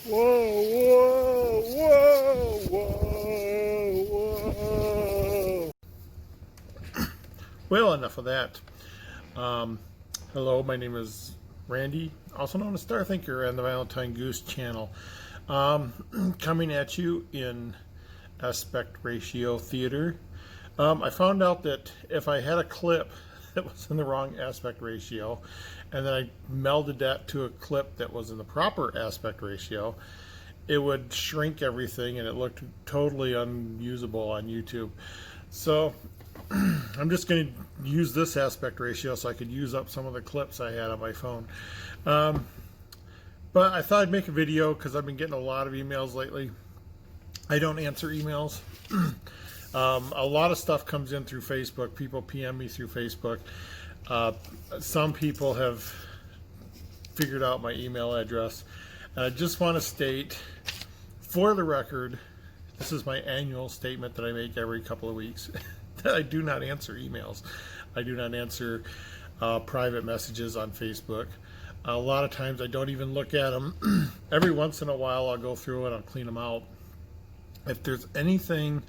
Whoa, whoa, whoa, whoa, whoa. Well, enough of that. Um, Hello, my name is Randy, also known as Star Thinker, and the Valentine Goose channel. Coming at you in aspect ratio theater. I found out that if I had a clip that was in the wrong aspect ratio, and then I melded that to a clip that was in the proper aspect ratio, it would shrink everything and it looked totally unusable on YouTube. So I'm just going to use this aspect ratio so I could use up some of the clips I had on my phone. But I thought I'd make a video because I've been getting a lot of emails lately. I don't answer emails. A lot of stuff comes in through Facebook. People PM me through Facebook. Some people have figured out my email address. And I just want to state, for the record, this is my annual statement that I make every couple of weeks, that I do not answer emails. I do not answer private messages on Facebook. A lot of times I don't even look at them. Every once in a while I'll go through it, I'll clean them out. If there's anything,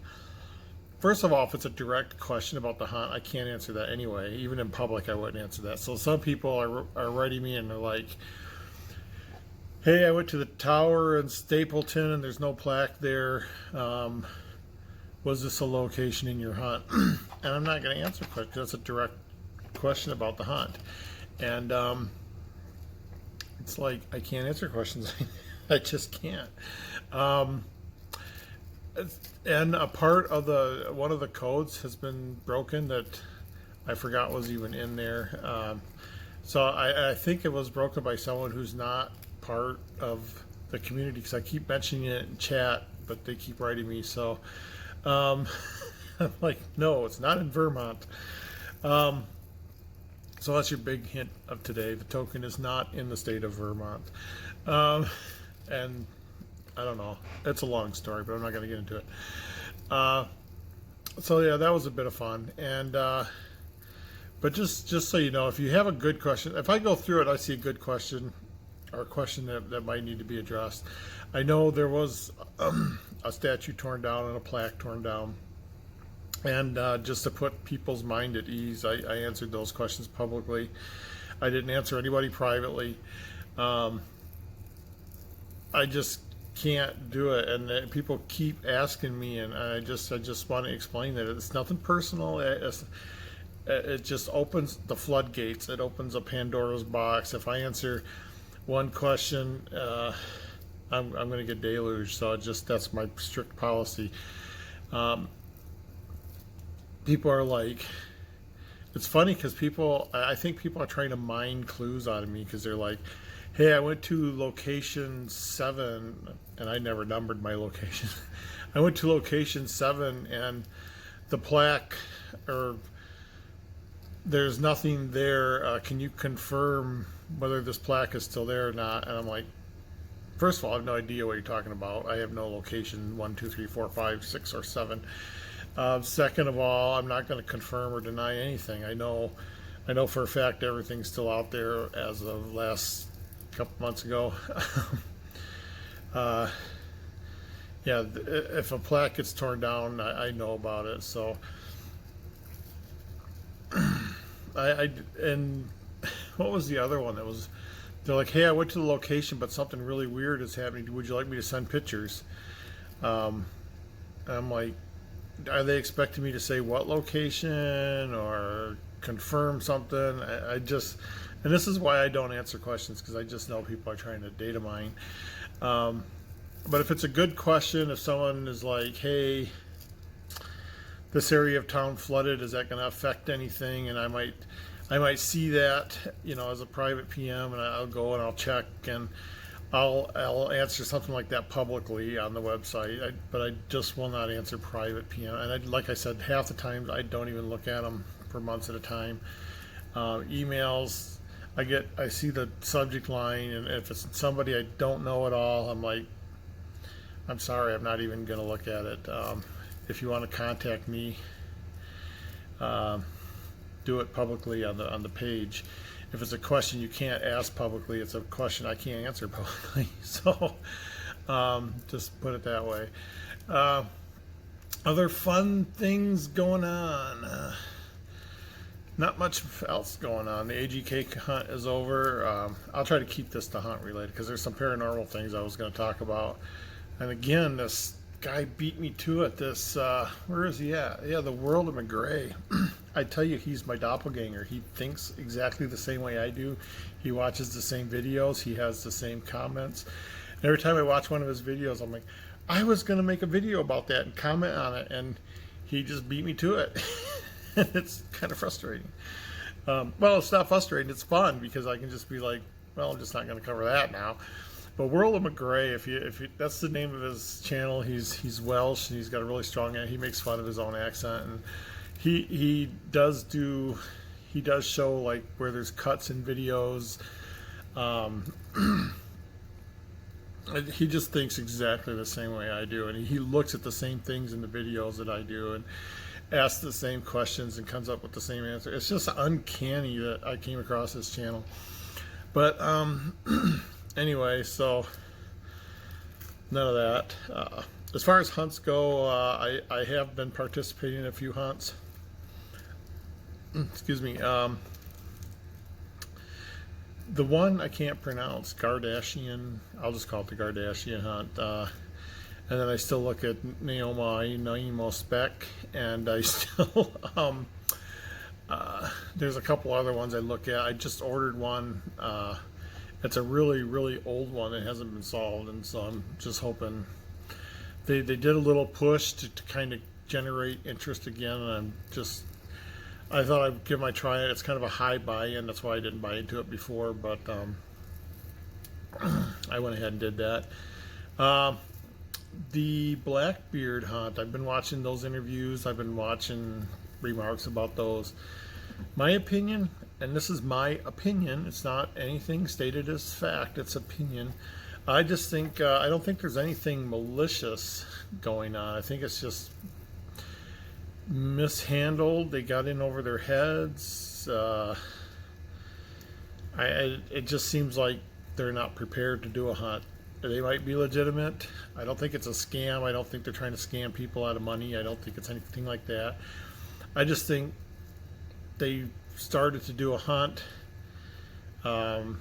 first of all, if it's a direct question about the hunt, I can't answer that anyway. Even in public, I wouldn't answer that. So some people are writing me and they're like, hey, I went to the tower in Stapleton and there's no plaque there. Was this a location in your hunt? And I'm not going to answer quick. That's a direct question about the hunt. And it's like, I can't answer questions. I just can't. And a part of one of the codes has been broken that I forgot was even in there. So I think it was broken by someone who's not part of the community, because I keep mentioning it in chat, but they keep writing me. So I'm like, no, it's not in Vermont. So that's your big hint of today. The token is not in the state of Vermont. And I don't know. It's a long story, but I'm not going to get into it. So yeah, that was a bit of fun. And but just so you know, if you have a good question, if I go through it, I see a good question or a question that might need to be addressed. I know there was a statue torn down and a plaque torn down. And just to put people's mind at ease, I answered those questions publicly. I didn't answer anybody privately. I just can't do it, and people keep asking me, and I just want to explain that it's nothing personal. It just opens the floodgates. It opens a Pandora's box. If I answer one question, I'm going to get deluged. So that's my strict policy. People are like, it's funny because I think people are trying to mine clues out of me, because they're like, hey, I went to location 7, and I never numbered my location. I went to location 7 and the plaque, or there's nothing there. Can you confirm whether this plaque is still there or not? And I'm like, first of all, I have no idea what you're talking about. I have no location 1, 2, 3, 4, 5, 6, or 7. Second of all, I'm not going to confirm or deny anything. I know for a fact everything's still out there as of last couple months ago. Yeah, if a plaque gets torn down, I know about it. So and what was the other one that was? They're like, hey, I went to the location, but something really weird is happening. Would you like me to send pictures? And I'm like, are they expecting me to say what location or confirm something? And this is why I don't answer questions, because I just know people are trying to data mine. But if it's a good question, if someone is like, hey, this area of town flooded, is that going to affect anything? And I might see that, as a private PM, and I'll go and I'll check, and I'll answer something like that publicly on the website. But I just will not answer private PM. And like I said, half the time I don't even look at them for months at a time. Emails, I see the subject line, and if it's somebody I don't know at all, I'm like, I'm sorry, I'm not even going to look at it. If you want to contact me, do it publicly on the page. If it's a question you can't ask publicly, it's a question I can't answer publicly. So Just put it that way. Uh, Other fun things going on. Not much else going on. The AGK hunt is over. I'll try to keep this to hunt related because there's some paranormal things I was going to talk about. And again, this guy beat me to it. This, where is he at? Yeah, the World of McGray. I tell you, he's my doppelganger. He thinks exactly the same way I do. He watches the same videos. He has the same comments. And every time I watch one of his videos, I'm like, I was going to make a video about that and comment on it. And he just beat me to it. It's kind of frustrating. Well, it's not frustrating. It's fun because I can just be like, well, I'm just not going to cover that now. But World of McGray, if you that's the name of his channel. He's Welsh and he's got a really strong accent. He makes fun of his own accent, and he does show like where there's cuts in videos. He just thinks exactly the same way I do, and he looks at the same things in the videos that I do, and asks the same questions and comes up with the same answer. It's just uncanny that I came across this channel. But anyway, so none of that. As far as hunts go, I have been participating in a few hunts. Excuse me. The one I can't pronounce, Gardashian, I'll just call it the Gardashian hunt. And then I still look at Naimo Spec, and I still, there's a couple other ones I look at. I just ordered one. It's a really, really old one. It hasn't been solved, and so I'm just hoping. They did a little push to kind of generate interest again, and I thought I'd give my try. It's kind of a high buy-in. That's why I didn't buy into it before, but I went ahead and did that. The Blackbeard hunt, I've been watching those interviews. I've been watching remarks about those. My opinion, and this is my opinion, it's not anything stated as fact, it's opinion. I just think, I don't think there's anything malicious going on. I think it's just mishandled. They got in over their heads. It just seems like they're not prepared to do a hunt. They might be legitimate. I don't think it's a scam. I don't think they're trying to scam people out of money. I don't think it's anything like that. I just think they started to do a hunt, and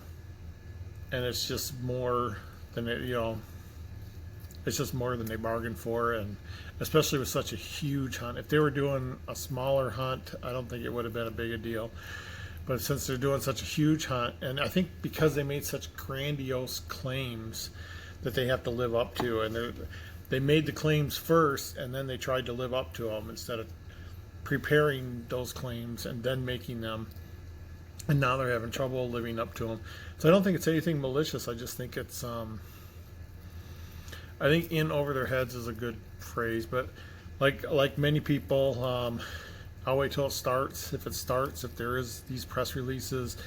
it's just more than it's just more than they bargained for, and especially with such a huge hunt. If they were doing a smaller hunt, I don't think it would have been a big a deal. But since they're doing such a huge hunt, and I think because they made such grandiose claims that they have to live up to, and they made the claims first, and then they tried to live up to them instead of preparing those claims and then making them, and now they're having trouble living up to them. So I don't think it's anything malicious. I just think it's, I think in over their heads is a good phrase, but like many people, I'll wait till it starts. If it starts, if there is these press releases,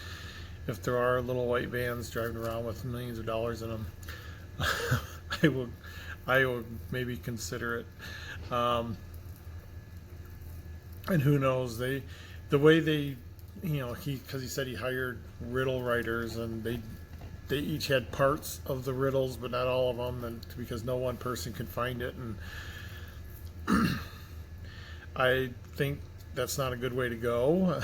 if there are little white vans driving around with millions of dollars in them, I will maybe consider it. And who knows? The way they, because he said he hired riddle writers, and they each had parts of the riddles, but not all of them, and because no one person could find it, and I think that's not a good way to go.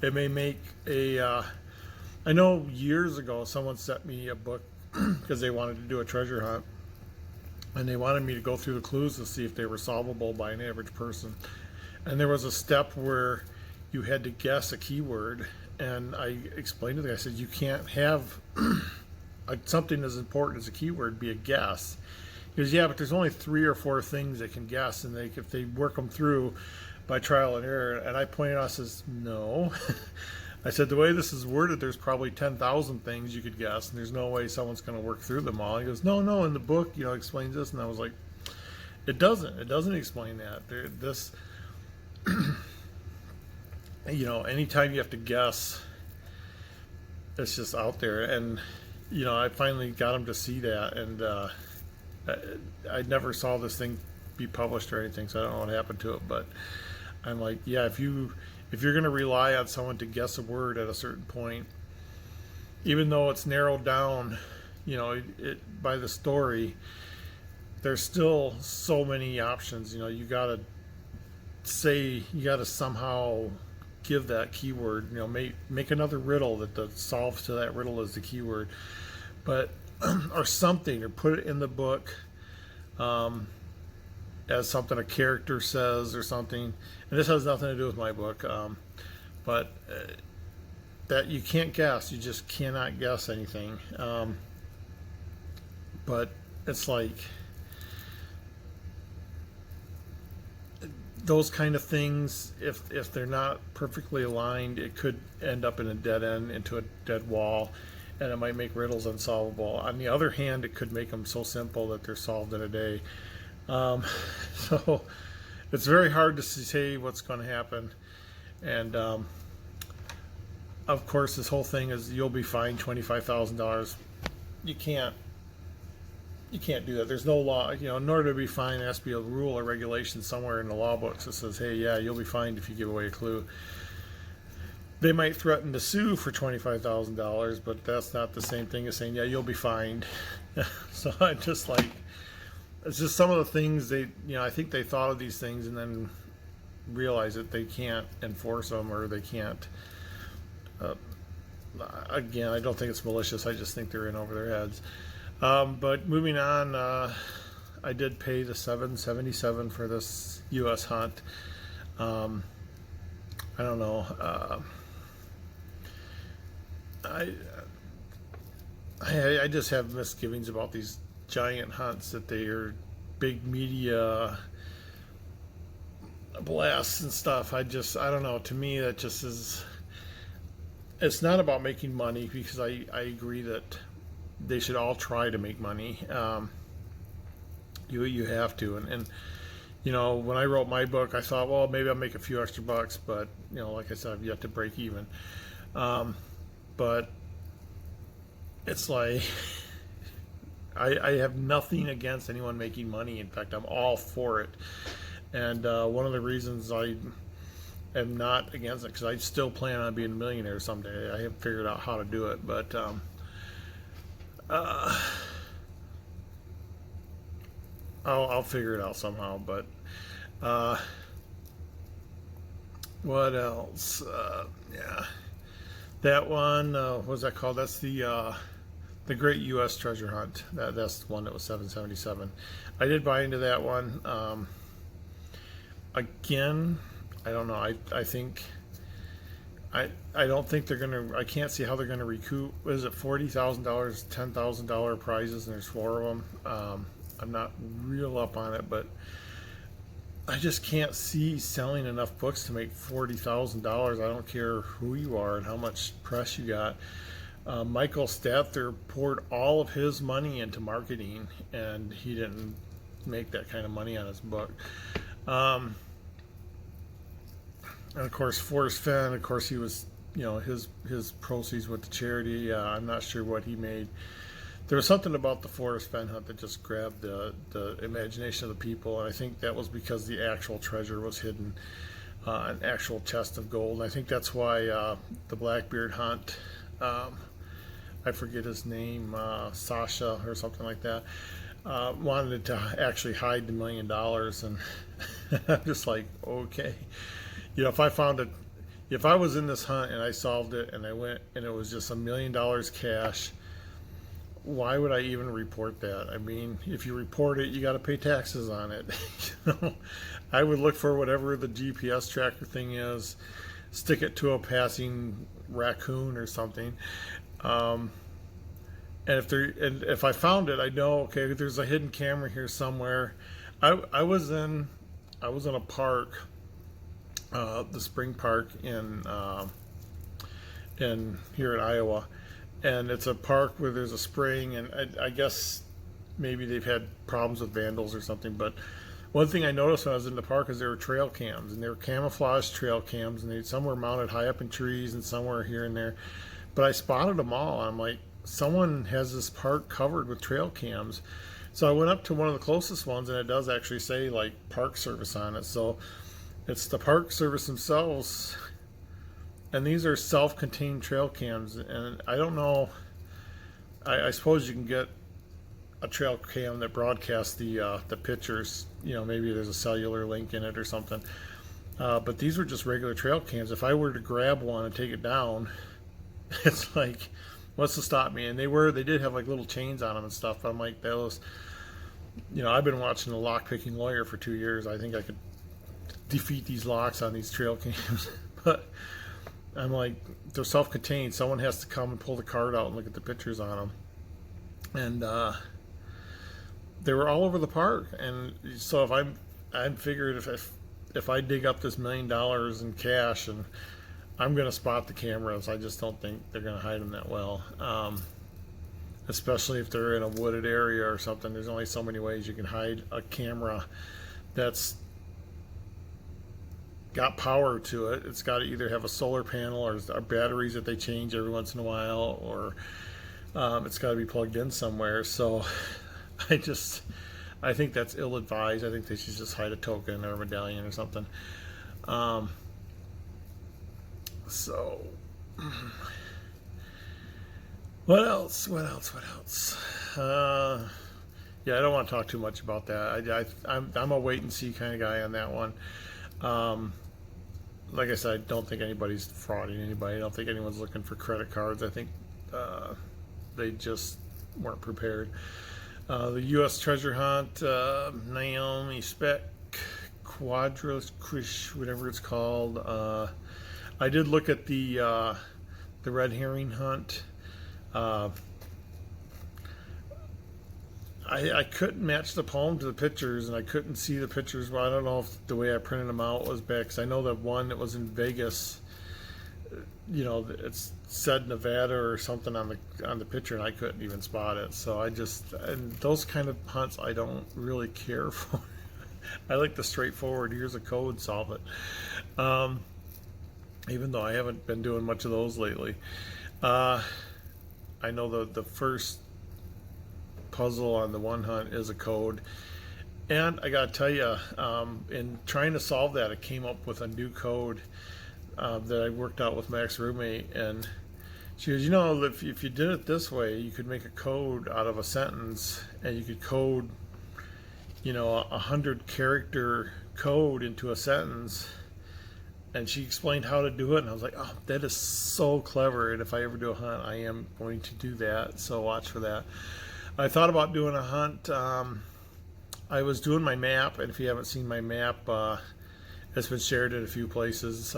It may make I know years ago someone sent me a book because they wanted to do a treasure hunt, and they wanted me to go through the clues to see if they were solvable by an average person. And there was a step where you had to guess a keyword, and I explained to them, I said, you can't have something as important as a keyword be a guess. He goes, yeah, but there's only 3 or 4 things they can guess, and if they work them through by trial and error. And I pointed out, I says, no. I said, the way this is worded, there's probably 10,000 things you could guess, and there's no way someone's going to work through them all. He goes, no, in the book, explains this. And I was like, it doesn't explain that. This, anytime you have to guess, it's just out there. And, I finally got him to see that, and I never saw this thing be published or anything, so I don't know what happened to it, but I'm like, yeah, if you're going to rely on someone to guess a word at a certain point, even though it's narrowed down by the story, there's still so many options. You gotta somehow give that keyword. Make another riddle that the solve to that riddle is the keyword, but or something, or put it in the book as something a character says or something. And this has nothing to do with my book, but that you can't guess. You just cannot guess anything. But it's like those kind of things, if they're not perfectly aligned, it could end up in a dead end, into a dead wall, and it might make riddles unsolvable. On the other hand, it could make them so simple that they're solved in a day. So it's very hard to say what's going to happen. And of course, this whole thing is you'll be fined $25,000. You can't do that. There's no law, in order to be fined, there has to be a rule or regulation somewhere in the law books that says, hey, yeah, you'll be fined if you give away a clue. They might threaten to sue for $25,000, but that's not the same thing as saying, yeah, you'll be fined. So I'm just like, it's just some of the things I think they thought of these things and then realize that they can't enforce them, or they can't. Again, I don't think it's malicious. I just think they're in over their heads. But moving on, I did pay the $777 for this U.S. hunt. I don't know. I just have misgivings about these giant hunts, that they are big media blasts and stuff. I don't know. To me, that just is. It's not about making money, because I agree that they should all try to make money. You have to, and when I wrote my book, I thought, well, maybe I'll make a few extra bucks, but like I said, I've yet to break even. But it's like I have nothing against anyone making money. In fact, I'm all for it. And one of the reasons I am not against it, because I still plan on being a millionaire someday. I haven't figured out how to do it, but I'll figure it out somehow. But what else? Yeah, that one. What's that called? That's the Great U.S. Treasure Hunt. That's the one that was $777. I did buy into that one. Again, I don't know. I think. I don't think they're gonna. I can't see how they're gonna recoup. Is it $40,000, $10,000 prizes, and there's 4 of them? I'm not real up on it, but I just can't see selling enough books to make $40,000. I don't care who you are and how much press you got. Michael Stather poured all of his money into marketing, and he didn't make that kind of money on his book. And of course, Forrest Fenn, of course, he was, his proceeds went to charity. I'm not sure what he made. There was something about the Forrest Fenn hunt that just grabbed the imagination of the people, and I think that was because the actual treasure was hidden, an actual chest of gold. And I think that's why the Blackbeard hunt, I forget his name, Sasha or something like that, wanted to actually hide the $1 million, and I'm just like, okay. If I found it, if I was in this hunt and I solved it and I went and it was just $1 million cash, why would I even report that? I mean, if you report it, you got to pay taxes on it. I would look for whatever the GPS tracker thing is, stick it to a passing raccoon or something. And if I found it, I know, okay, there's a hidden camera here somewhere. I was in a park. The spring park in here in Iowa, and it's a park where there's a spring, and I guess maybe they've had problems with vandals or something. But one thing I noticed when I was in the park is there were trail cams, and they were camouflage trail cams, and some were mounted high up in trees and some were here and there. But I spotted them all, and I'm like, someone has this park covered with trail cams. So I went up to one of the closest ones, and it does actually say like Park Service on it. So it's the Park Service themselves, and these are self-contained trail cams. And I don't know, I suppose you can get a trail cam that broadcasts the pictures. Maybe there's a cellular link in it or something. But these were just regular trail cams. If I were to grab one and take it down, it's like, what's to stop me? And they did have like little chains on them and stuff. But I'm like, those, I've been watching The Lock Picking Lawyer for 2 years. I think I could defeat these locks on these trail cams. But I'm like, they're self-contained. Someone has to come and pull the card out and look at the pictures on them. And they were all over the park. And so if I figured if I dig up this $1 million in cash, and I'm going to spot the cameras. I just don't think they're going to hide them that well. Especially if they're in a wooded area or something. There's only so many ways you can hide a camera that's got power to it. It's got to either have a solar panel or batteries that they change every once in a while, or it's got to be plugged in somewhere. So I think that's ill-advised. I think they should just hide a token or a medallion or something. So what else? Yeah, I don't want to talk too much about that. I'm a wait and see kind of guy on that one. Like I said, I don't think anybody's frauding anybody. I don't think anyone's looking for credit cards. I think they just weren't prepared. The U.S. treasure hunt, Naomi Speck, Quadros, whatever it's called. I did look at the red herring hunt. I couldn't match the poem to the pictures, and I couldn't see the pictures. Well, I don't know if the way I printed them out was bad, because I know that one that was in Vegas, it's said Nevada or something on the picture, and I couldn't even spot it. So and those kind of hunts I don't really care for. I like the straightforward, here's a code, solve it. Even though I haven't been doing much of those lately. I know the first puzzle on the one hunt is a code, and I gotta tell you, in trying to solve that, I came up with a new code that I worked out with my ex-roommate, and she goes, if you did it this way, you could make a code out of a sentence, and you could code 100 character code into a sentence. And she explained how to do it, and I was like, oh, that is so clever. And if I ever do a hunt, I am going to do that, so watch for that. I thought about doing a hunt. I was doing my map, and if you haven't seen my map, it's been shared at a few places.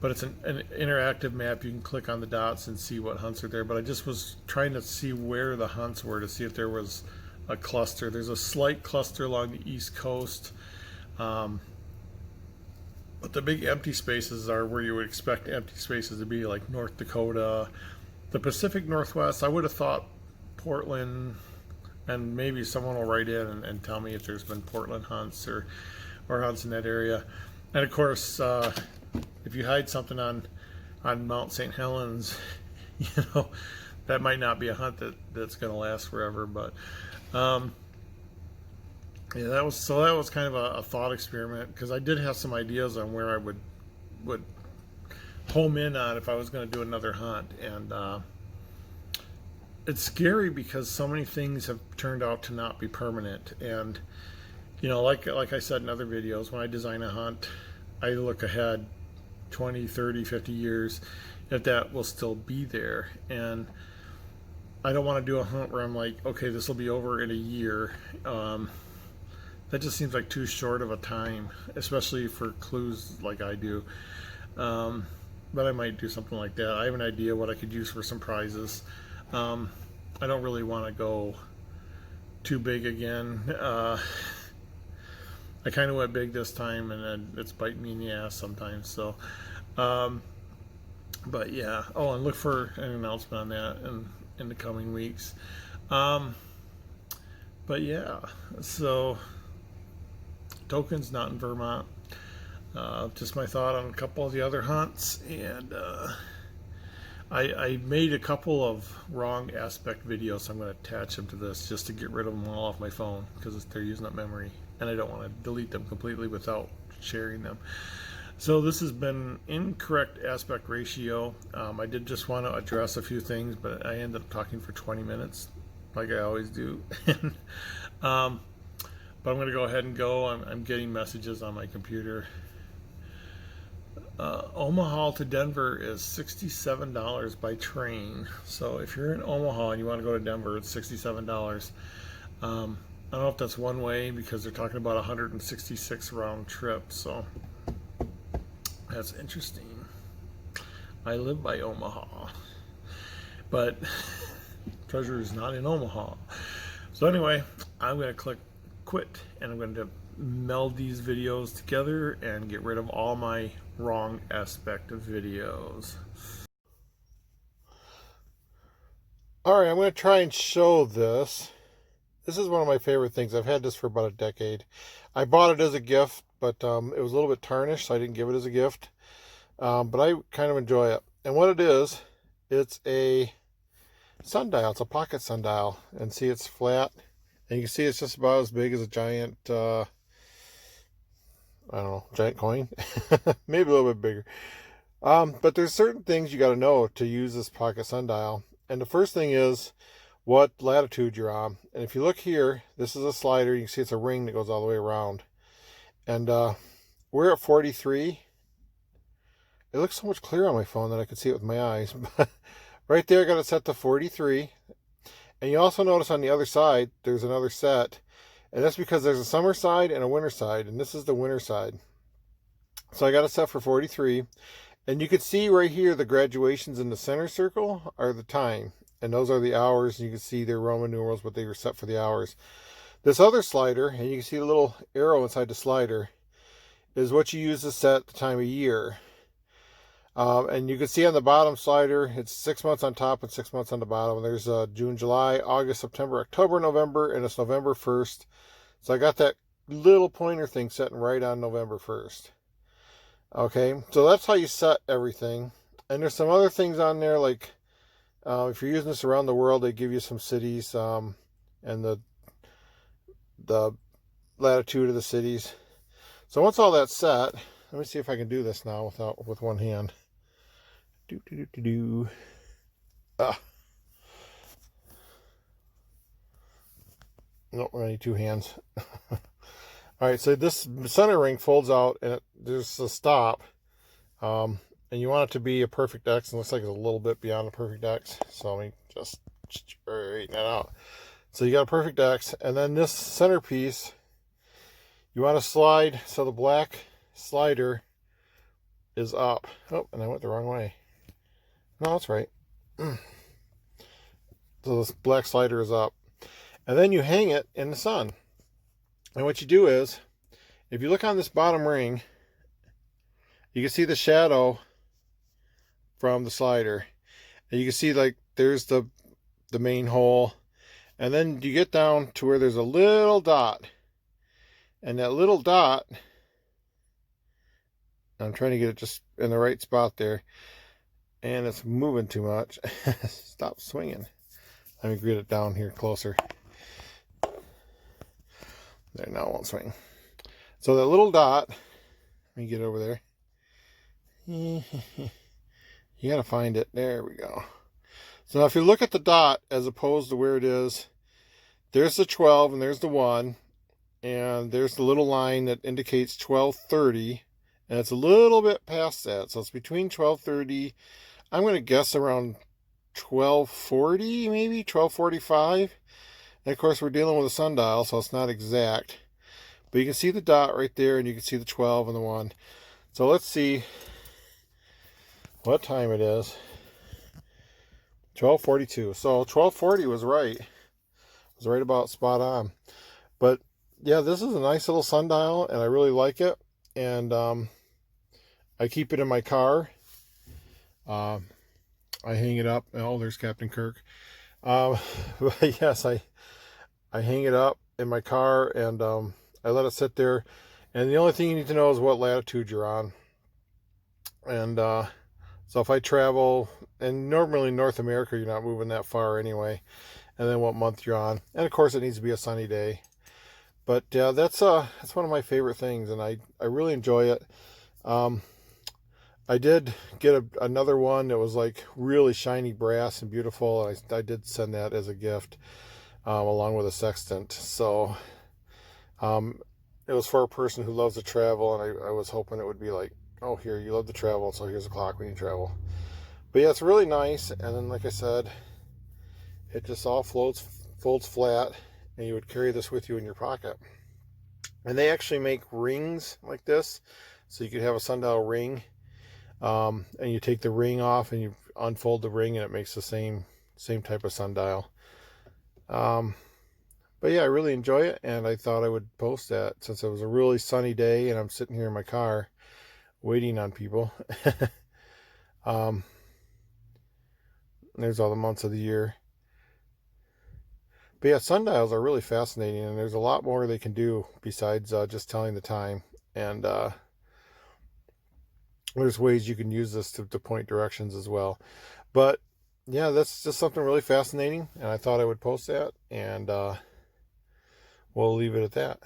But it's an interactive map. You can click on the dots and see what hunts are there. But I just was trying to see where the hunts were to see if there was a cluster. There's a slight cluster along the East Coast. But the big empty spaces are where you would expect empty spaces to be, like North Dakota, the Pacific Northwest. I would have thought Portland, and maybe someone will write in and tell me if there's been Portland hunts or hunts in that area. And of course, if you hide something on Mount St. Helens, that might not be a hunt that's going to last forever. But yeah, that was kind of a thought experiment, because I did have some ideas on where I would home in on if I was going to do another hunt. And it's scary because so many things have turned out to not be permanent. And like I said in other videos, when I design a hunt, I look ahead 20, 30, 50 years if that will still be there. And I don't want to do a hunt where I'm like, okay, this will be over in a year. That just seems like too short of a time, especially for clues like I do. But I might do something like that. I have an idea what I could use for some prizes. I don't really want to go too big again. I kind of went big this time, and then it's biting me in the ass sometimes. So, but yeah. Oh, and look for an announcement on that in the coming weeks. But yeah, so tokens not in Vermont. Just my thought on a couple of the other hunts, and I made a couple of wrong aspect videos, so I'm going to attach them to this just to get rid of them all off my phone, because they're using up memory, and I don't want to delete them completely without sharing them. So this has been incorrect aspect ratio. I did just want to address a few things, but I ended up talking for 20 minutes, like I always do. um, but I'm going to go ahead and go. I'm getting messages on my computer. Omaha to Denver is $67 by train. So if you're in Omaha and you want to go to Denver, it's $67. I don't know if that's one way because they're talking about 166 round trip. So that's interesting. I live by Omaha, but treasure is not in Omaha. So anyway, I'm going to click quit, and I'm going to meld these videos together and get rid of all my wrong aspect of videos. Alright, I'm going to try and show this. This is one of my favorite things. I've had this for about a decade. I bought it as a gift, but it was a little bit tarnished, so I didn't give it as a gift. But I kind of enjoy it. And what it is, it's a sundial. It's a pocket sundial. And see, it's flat. And you can see it's just about as big as a giant, I don't know, giant coin. Maybe a little bit bigger. But there's certain things you got to know to use this pocket sundial. And the first thing is what latitude you're on. And if you look here, this is a slider. You can see it's a ring that goes all the way around. And we're at 43. It looks so much clearer on my phone that I could see it with my eyes. Right there, I got it set to 43. And you also notice on the other side, there's another set. And that's because there's a summer side and a winter side. And this is the winter side. So I got it set for 43. And you can see right here, the graduations in the center circle are the time. And those are the hours. And you can see they're Roman numerals, but they were set for the hours. This other slider, and you can see the little arrow inside the slider, is what you use to set the time of year. And you can see on the bottom slider, it's 6 months on top and 6 months on the bottom. There's June, July, August, September, October, November, and it's November 1st. So I got that little pointer thing setting right on November 1st. Okay, so that's how you set everything. And there's some other things on there, like if you're using this around the world, they give you some cities and the latitude of the cities. So once all that's set, let me see if I can do this now with one hand. Nope, I need two hands. Alright, so this center ring folds out and there's a stop. And you want it to be a perfect X, and it looks like it's a little bit beyond a perfect X. So let me just straighten that out. So you got a perfect X, and then this centerpiece, you want to slide so the black slider is up. Oh, and I went the wrong way. No, that's right. So this black slider is up. And then you hang it in the sun. And what you do is, if you look on this bottom ring, you can see the shadow from the slider. And you can see, like, there's the main hole. And then you get down to where there's a little dot. And that little dot, I'm trying to get it just in the right spot there. And it's moving too much. Stop swinging. Let me get it down here closer. There, now it won't swing. So that little dot, let me get over there. You gotta find it. There we go. So now if you look at the dot as opposed to where it is, there's the 12 and there's the 1. And there's the little line that indicates 12:30. And it's a little bit past that. So it's between 12:30, I'm going to guess around 12:40, maybe 12:45. And of course we're dealing with a sundial, so it's not exact. But you can see the dot right there, and you can see the 12 and the 1. So let's see what time it is. 12:42. So 12:40 was right. It was right about spot on. But yeah, this is a nice little sundial, and I really like it. And I keep it in my car. I hang it up. Oh, there's Captain Kirk. But yes, I hang it up in my car, and I let it sit there. And the only thing you need to know is what latitude you're on. And so if I travel, and normally North America, you're not moving that far anyway. And then what month you're on. And of course, it needs to be a sunny day. But that's one of my favorite things, and I really enjoy it. I did get another one that was like really shiny brass and beautiful. I did send that as a gift, along with a sextant. So it was for a person who loves to travel, and I was hoping it would be like, oh, here, you love to travel, so here's a clock when you travel. But yeah, it's really nice. And then, like I said, it just all folds flat, and you would carry this with you in your pocket. And they actually make rings like this, so you could have a sundial ring, and you take the ring off and you unfold the ring, and it makes the same type of sundial. But yeah, I really enjoy it, and I thought I would post that since it was a really sunny day, and I'm sitting here in my car waiting on people. There's all the months of the year. But yeah, sundials are really fascinating, and there's a lot more they can do besides just telling the time. And there's ways you can use this to point directions as well. But yeah, that's just something really fascinating, and I thought I would post that, and we'll leave it at that.